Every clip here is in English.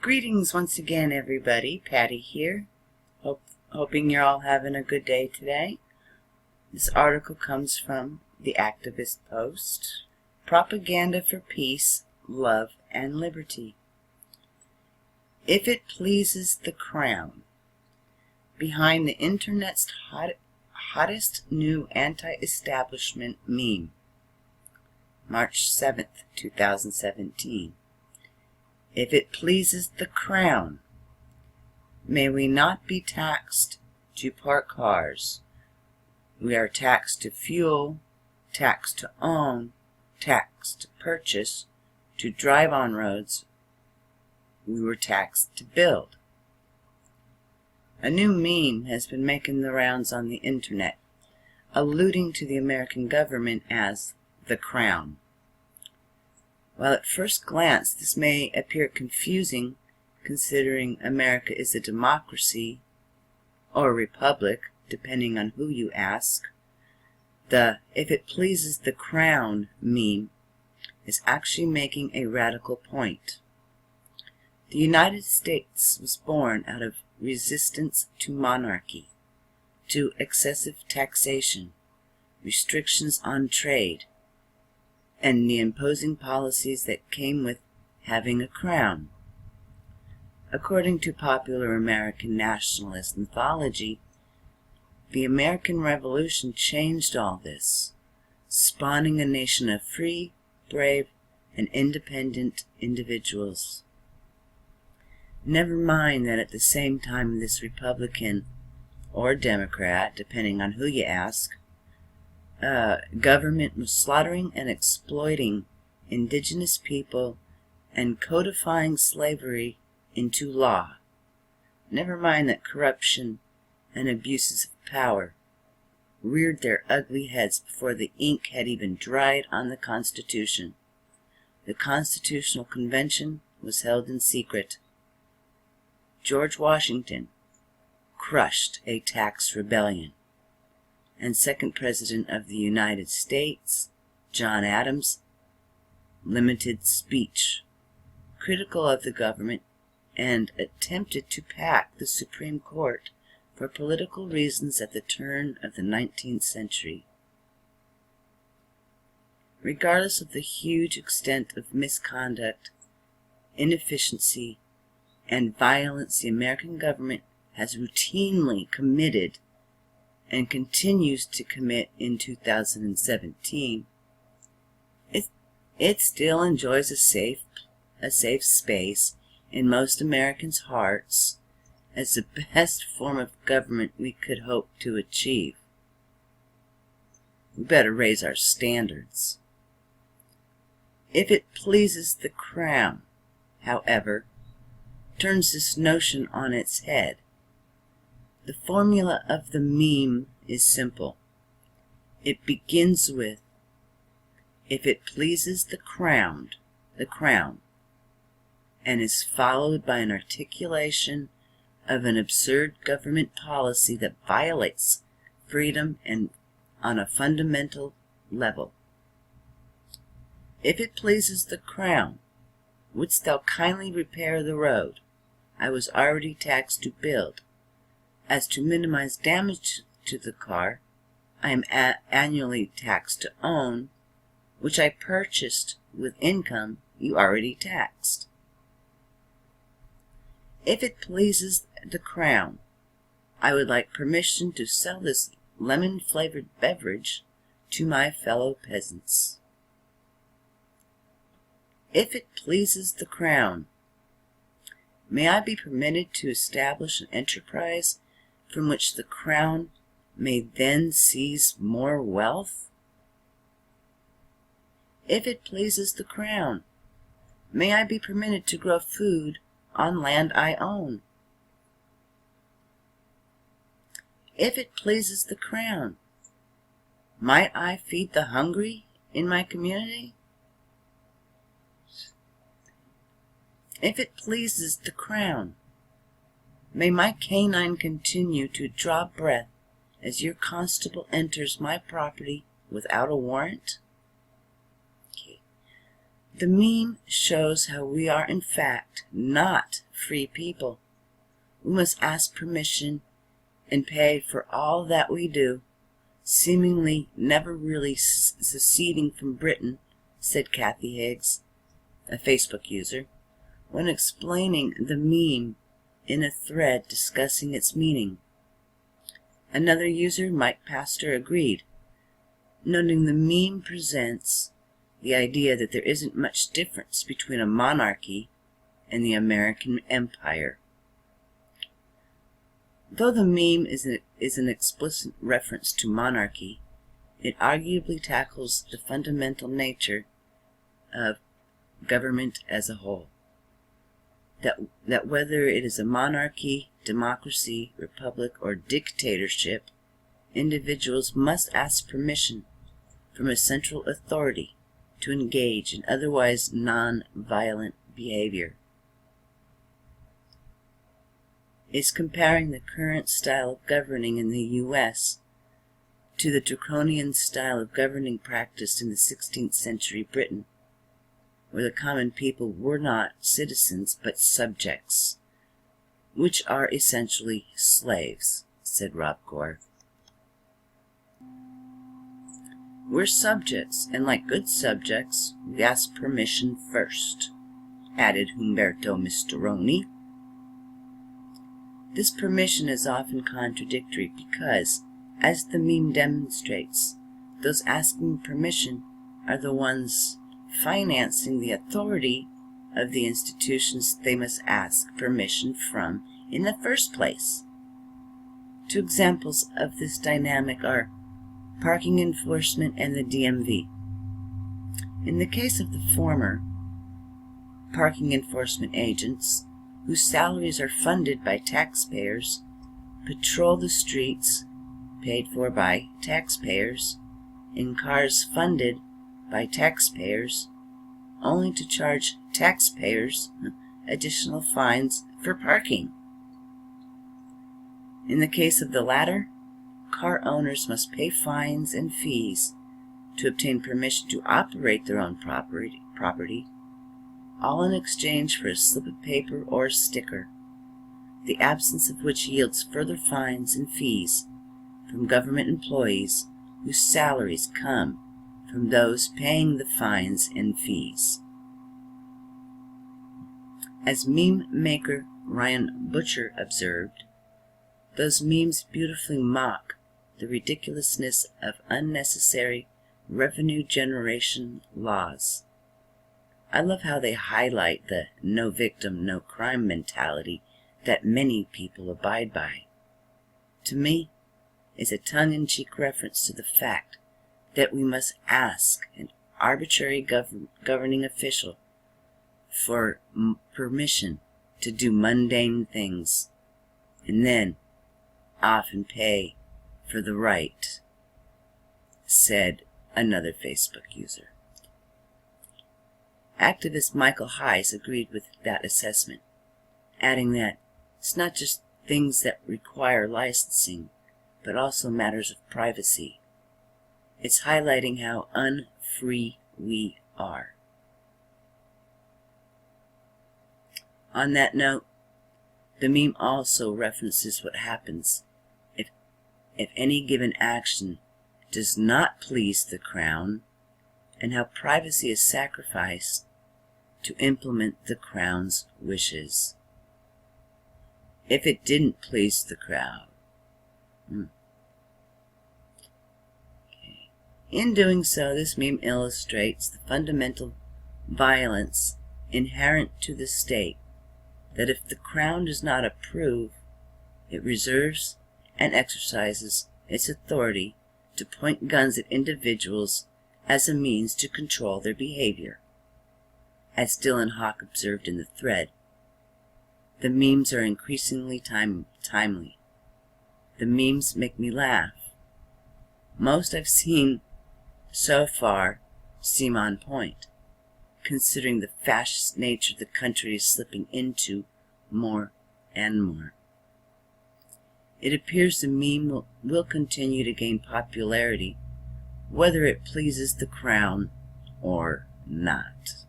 Greetings once again, everybody. Patty here. Hoping you're all having a good day today. This article comes from the Activist Post. Propaganda for Peace, Love, and Liberty. If it pleases the Crown. Behind the internet's hottest new anti-establishment meme. March 7th, 2017. If it pleases the Crown, may we not be taxed to park cars. We are taxed to fuel, taxed to own, taxed to purchase, to drive on roads. We were taxed to build. A new meme has been making the rounds on the internet, alluding to the American government as the Crown. While at first glance this may appear confusing, considering America is a democracy or a republic, depending on who you ask, the "if it pleases the Crown" meme is actually making a radical point. The United States was born out of resistance to monarchy, to excessive taxation, restrictions on trade, and the imposing policies that came with having a crown. According to popular American nationalist mythology, the American Revolution changed all this, spawning a nation of free, brave, and independent individuals. Never mind that at the same time this Republican, or Democrat, depending on who you ask, government was slaughtering and exploiting indigenous people and codifying slavery into law. Never mind that corruption and abuses of power reared their ugly heads before the ink had even dried on the Constitution. The Constitutional Convention was held in secret. George Washington crushed a tax rebellion, and second President of the United States, John Adams, limited speech, critical of the government, and attempted to pack the Supreme Court for political reasons at the turn of the 19th century. Regardless of the huge extent of misconduct, inefficiency, and violence the American government has routinely committed and continues to commit in 2017, it still enjoys a safe space in most Americans' hearts as the best form of government we could hope to achieve. We better raise our standards. If it pleases the Crown, however, turns this notion on its head. The formula of the meme is simple. It begins with, if it pleases the Crown, and is followed by an articulation of an absurd government policy that violates freedom and on a fundamental level. If it pleases the Crown, wouldst thou kindly repair the road I was already taxed to build? As to minimize damage to the car I am annually taxed to own, which I purchased with income you already taxed. If it pleases the Crown, I would like permission to sell this lemon-flavored beverage to my fellow peasants. If it pleases the Crown, may I be permitted to establish an enterprise from which the Crown may then seize more wealth? If it pleases the Crown, may I be permitted to grow food on land I own? If it pleases the Crown, might I feed the hungry in my community? If it pleases the Crown, may my canine continue to draw breath as your constable enters my property without a warrant? The meme shows how we are in fact not free people. We must ask permission and pay for all that we do, seemingly never really seceding from Britain, said Kathy Higgs, a Facebook user, when explaining the meme in a thread discussing its meaning. Another user, Mike Pastor, agreed, noting the meme presents the idea that there isn't much difference between a monarchy and the American empire. Though the meme is an explicit reference to monarchy, it arguably tackles the fundamental nature of government as a whole. That whether it is a monarchy, democracy, republic, or dictatorship, individuals must ask permission from a central authority to engage in otherwise non-violent behavior. Is comparing the current style of governing in the U.S. to the draconian style of governing practiced in the 16th century Britain, where the common people were not citizens but subjects, which are essentially slaves, said Rob Gore. We're subjects, and like good subjects, we ask permission first, added Humberto Misturoni. This permission is often contradictory because, as the meme demonstrates, those asking permission are the ones financing the authority of the institutions they must ask permission from in the first place. Two examples of this dynamic are parking enforcement and the DMV. In the case of the former, parking enforcement agents, whose salaries are funded by taxpayers, patrol the streets, paid for by taxpayers, in cars funded by taxpayers, only to charge taxpayers additional fines for parking. In the case of the latter, car owners must pay fines and fees to obtain permission to operate their own property, all in exchange for a slip of paper or a sticker, the absence of which yields further fines and fees from government employees whose salaries come from those paying the fines and fees. As meme maker Ryan Butcher observed, those memes beautifully mock the ridiculousness of unnecessary revenue generation laws. I love how they highlight the no victim, no crime mentality that many people abide by. To me, it's a tongue-in-cheek reference to the fact that we must ask an arbitrary governing official for permission to do mundane things, and then often pay for the right, said another Facebook user. Activist Michael Heiss agreed with that assessment, adding that it's not just things that require licensing, but also matters of privacy. It's highlighting how unfree we are. On that note, the meme also references what happens if any given action does not please the Crown, and how privacy is sacrificed to implement the Crown's wishes. If it didn't please the Crown. Okay. In doing so, this meme illustrates the fundamental violence inherent to the state, that if the Crown does not approve, it reserves and exercises its authority to point guns at individuals as a means to control their behavior. As Dylan Hawk observed in the thread, the memes are increasingly timely. The memes make me laugh. Most I've seen so far seem on point, considering the fascist nature the country is slipping into more and more. It appears the meme will continue to gain popularity, whether it pleases the Crown or not.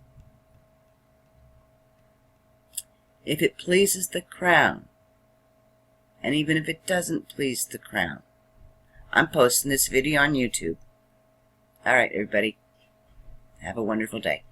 if it pleases the Crown. And even if it doesn't please the Crown, I'm posting this video on YouTube. Alright, everybody. Have a wonderful day.